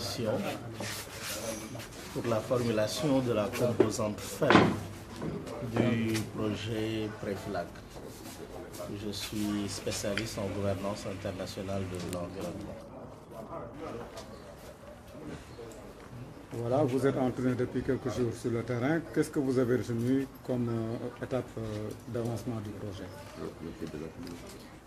mission pour la formulation de la composante FEM du projet PREFLAG. Je suis spécialiste en gouvernance internationale de l'environnement. Voilà, vous êtes entraîné depuis quelques jours sur le terrain. Qu'est-ce que vous avez retenu comme étape d'avancement du projet?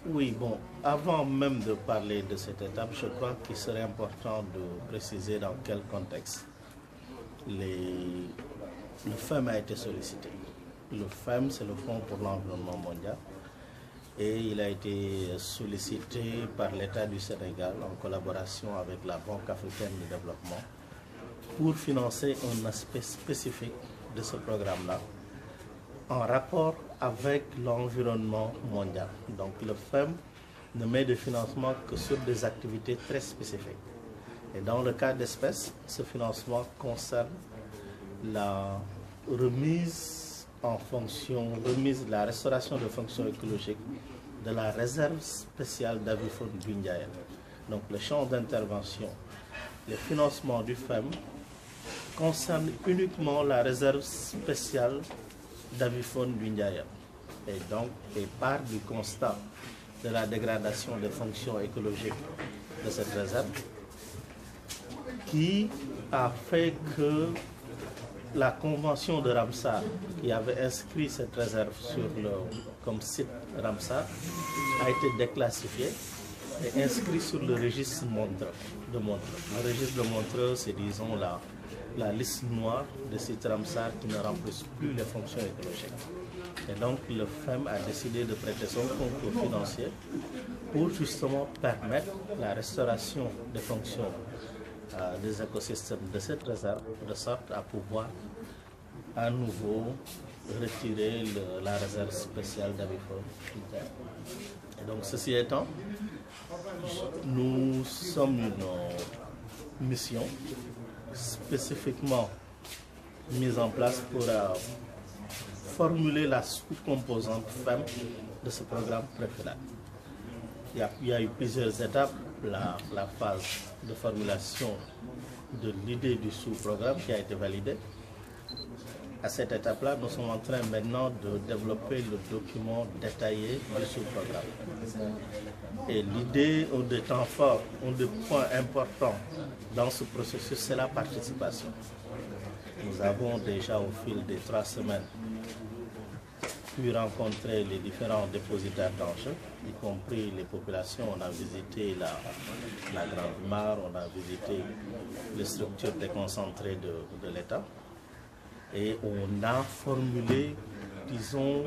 Oui, bon, avant même de parler de cette étape, je crois qu'il serait important de préciser dans quel contexte le FEM a été sollicité. Le FEM, c'est le Fonds pour l'environnement mondial, et il a été sollicité par l'État du Sénégal en collaboration avec la Banque africaine de développement pour financer un aspect spécifique de ce programme-là en rapport avec l'environnement mondial. Donc le FEM ne met de financement que sur des activités très spécifiques. Et dans le cas d'espèce, ce financement concerne la remise de la restauration de fonctions écologiques de la réserve spéciale d'avifaune Bindiayen. Donc le champ d'intervention, le financement du FEM concerne uniquement la réserve spéciale d'avifaune Bindiayen. Et donc, et part du constat de la dégradation des fonctions écologiques de cette réserve, qui a fait que la convention de Ramsar, qui avait inscrit cette réserve comme site Ramsar, a été déclassifiée et inscrit sur le registre de Montreux. Le registre de Montreux, c'est, disons, la liste noire des sites Ramsar qui ne remplissent plus les fonctions écologiques. Et donc le FEM a décidé de prêter son concours financier pour justement permettre la restauration des fonctions des écosystèmes de cette réserve, de sorte à pouvoir à nouveau retirer la réserve spéciale d'avifaune. Et donc ceci étant, nous sommes une mission spécifiquement mise en place pour formuler la sous-composante FEM de ce programme PREFLAG. Il y a eu plusieurs étapes. La phase de formulation de l'idée du sous-programme qui a été validée. À cette étape-là, nous sommes en train maintenant de développer le document détaillé du sous-programme. Et l'idée, un des temps forts, un des points importants dans ce processus, c'est la participation. Nous avons déjà au fil des 3 semaines pu rencontrer les différents dépositaires d'enjeux, y compris les populations. On a visité la Grande Mare, on a visité les structures déconcentrées de l'État. Et on a formulé, disons,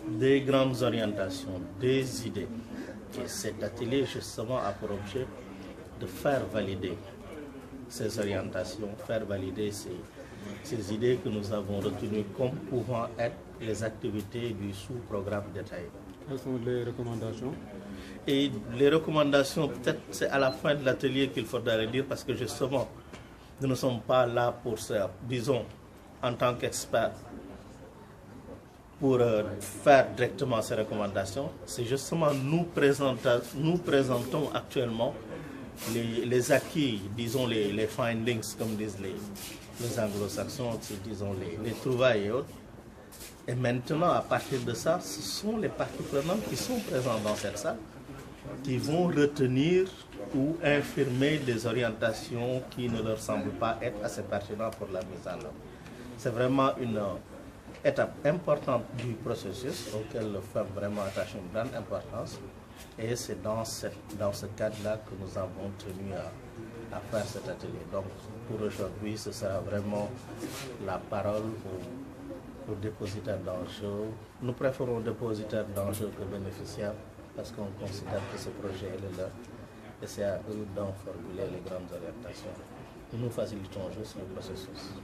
des grandes orientations, des idées. Et cet atelier, justement, a pour objet de faire valider ces orientations, faire valider ces idées que nous avons retenues comme pouvant être les activités du sous-programme détaillé. Quelles sont les recommandations? Et les recommandations, peut-être c'est à la fin de l'atelier qu'il faudra les dire, parce que justement, nous ne sommes pas là pour ça, disons, en tant qu'experts, pour faire directement ces recommandations. C'est justement nous présentons actuellement les acquis, disons les findings, comme disent les anglo-saxons, disons les trouvailles et autres. Et maintenant, à partir de ça, ce sont les parties prenantes qui sont présentes dans cette salle qui vont retenir ou infirmer des orientations qui ne leur semblent pas être assez pertinentes pour la mise en œuvre. C'est vraiment une étape importante du processus auquel le FEM vraiment attache une grande importance. Et c'est dans ce cadre-là que nous avons tenu à faire cet atelier. Donc pour aujourd'hui, ce sera vraiment la parole aux dépositaires d'enjeux. Nous préférons dépositaires d'enjeux que bénéficiaires parce qu'on considère que ce projet est là et c'est à eux d'en formuler les grandes orientations. Nous facilitons juste le processus.